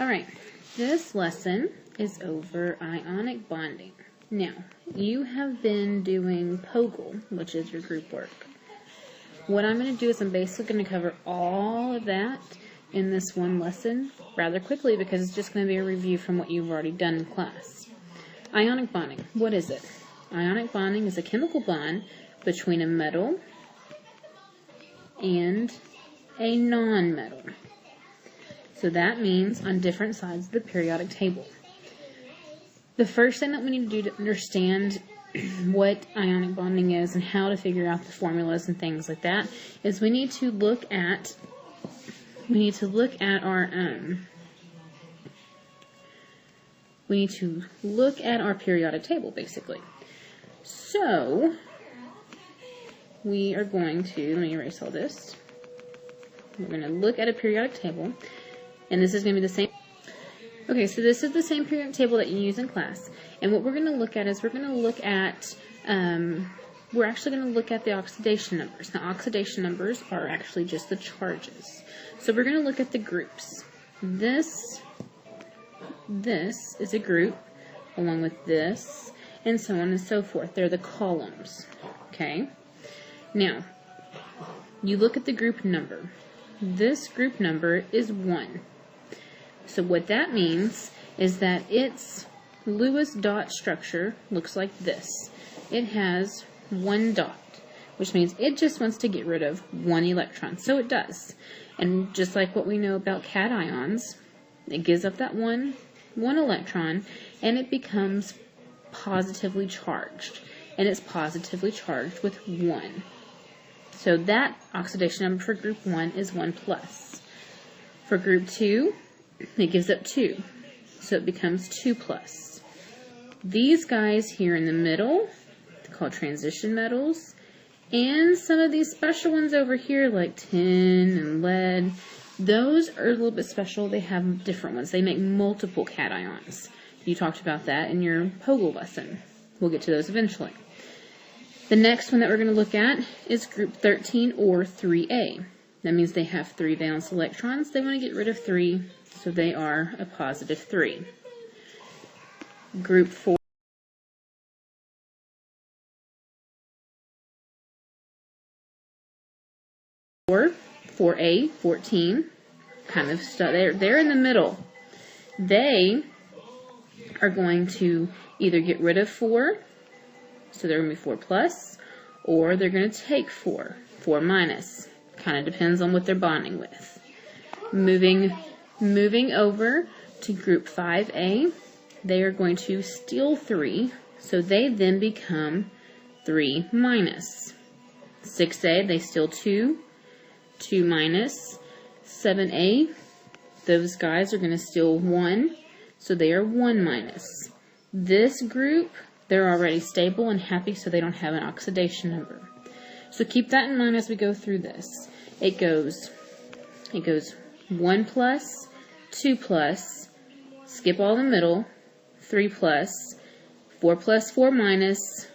Alright, this lesson is over ionic bonding. Now, you have been doing POGL, which is your group work. What I'm going to do is I'm basically going to cover all of that in this one lesson rather quickly because it's just going to be a review from what you've already done in class. Ionic bonding, what is it? Ionic bonding is a chemical bond between a metal and a non-metal. So that means on different sides of the periodic table. The first thing that we need to do to understand what ionic bonding is and how to figure out the formulas and things like that is we need to look at our periodic table basically. So we are going to, let me erase all this. We're going to look at a periodic table, and this is going to be the same. Okay, so this is the same periodic table that you use in class, and what we're going to look at is we're actually going to look at the oxidation numbers. Now, oxidation numbers are actually just the charges. So we're going to look at the groups. This is a group, along with this, and so on and so forth. They're the columns, okay? Now, you look at the group number. This group number is 1. So what that means is that its Lewis dot structure looks like this. It has 1 dot, which means it just wants to get rid of 1 electron. So it does. And just like what we know about cations, it gives up that one electron, and it becomes positively charged. And it's positively charged with 1. So that oxidation number for group 1 is 1 plus. For group 2, it gives up 2. So it becomes 2 plus. These guys here in the middle, they're called transition metals, and some of these special ones over here like tin and lead, those are a little bit special. They have different ones. They make multiple cations. You talked about that in your POGL lesson. We'll get to those eventually. The next one that we're going to look at is group 13 or 3A. That means they have 3 valence electrons. They want to get rid of 3, so they are a positive 3. Group 4A, 14, kind of stuff. They're in the middle. They are going to either get rid of 4, so they're going to be 4 plus, or they're going to take 4 minus. Kind of depends on what they're bonding with. Moving over to group 5A, they are going to steal 3, so they then become 3 minus. 6A, they steal 2 minus. 7A, those guys are going to steal 1, so they are 1 minus. This group, they're already stable and happy, so they don't have an oxidation number. So keep that in mind as we go through this. It goes 1 plus, 2 plus, skip all the middle, 3 plus, 4 minus,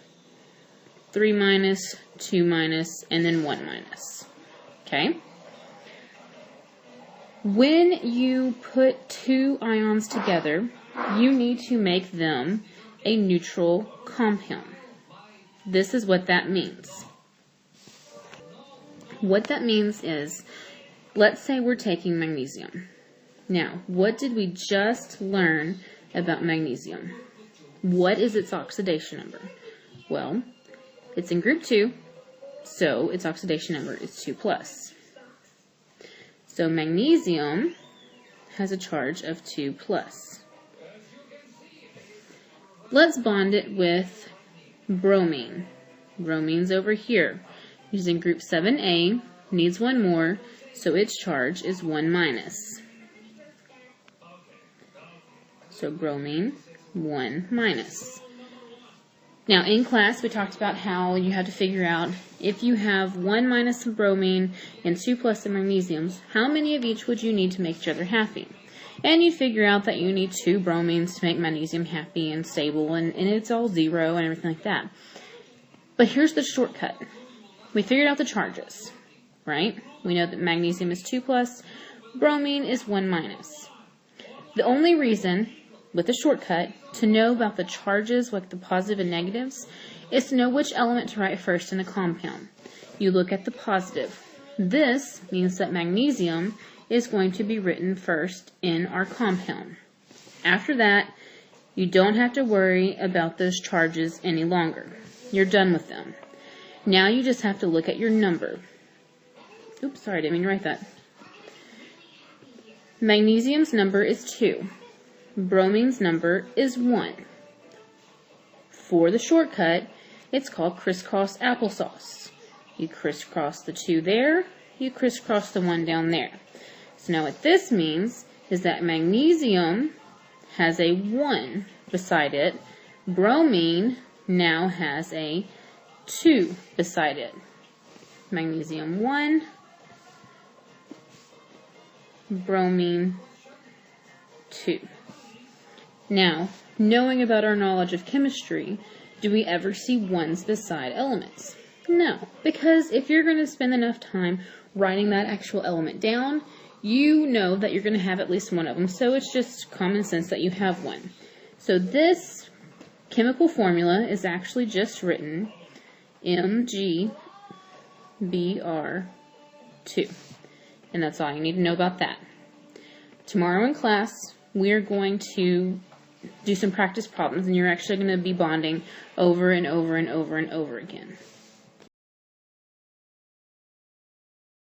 3 minus, 2 minus, and then 1 minus. Okay? When you put 2 ions together, you need to make them a neutral compound. This is what that means. What that means is, let's say we're taking magnesium. Now, what did we just learn about magnesium? What is its oxidation number? Well, it's in group 2, so its oxidation number is 2 plus. So magnesium has a charge of 2 plus. Let's bond it with bromine. Bromine's over here. Using group 7A, needs 1 more, so its charge is 1 minus. So bromine, 1 minus. Now in class we talked about how you have to figure out if you have 1 minus of bromine and 2 plus of magnesiums, how many of each would you need to make each other happy? And you figure out that you need 2 bromines to make magnesium happy and stable, and it's all 0 and everything like that. But here's the shortcut. We figured out the charges, right? We know that magnesium is 2 plus, bromine is 1 minus. The only reason with a shortcut to know about the charges, like the positive and negatives, is to know which element to write first in a compound. You look at the positive. This means that magnesium is going to be written first in our compound. After that, you don't have to worry about those charges any longer. You're done with them. Now you just have to look at your number. Oops, sorry, I didn't mean to write that. Magnesium's number is 2. Bromine's number is 1. For the shortcut, it's called crisscross applesauce. You crisscross the 2 there, you crisscross the 1 down there. So now what this means is that magnesium has a 1 beside it. Bromine now has a 2 beside it. Magnesium 1, bromine 2. Now, knowing about our knowledge of chemistry, do we ever see 1s beside elements? No, because if you're going to spend enough time writing that actual element down, you know that you're going to have at least one of them, so it's just common sense that you have one. So this chemical formula is actually just written MgBr2, and that's all you need to know about that. Tomorrow in class, we're going to do some practice problems, and you're actually going to be bonding over and over and over and over again.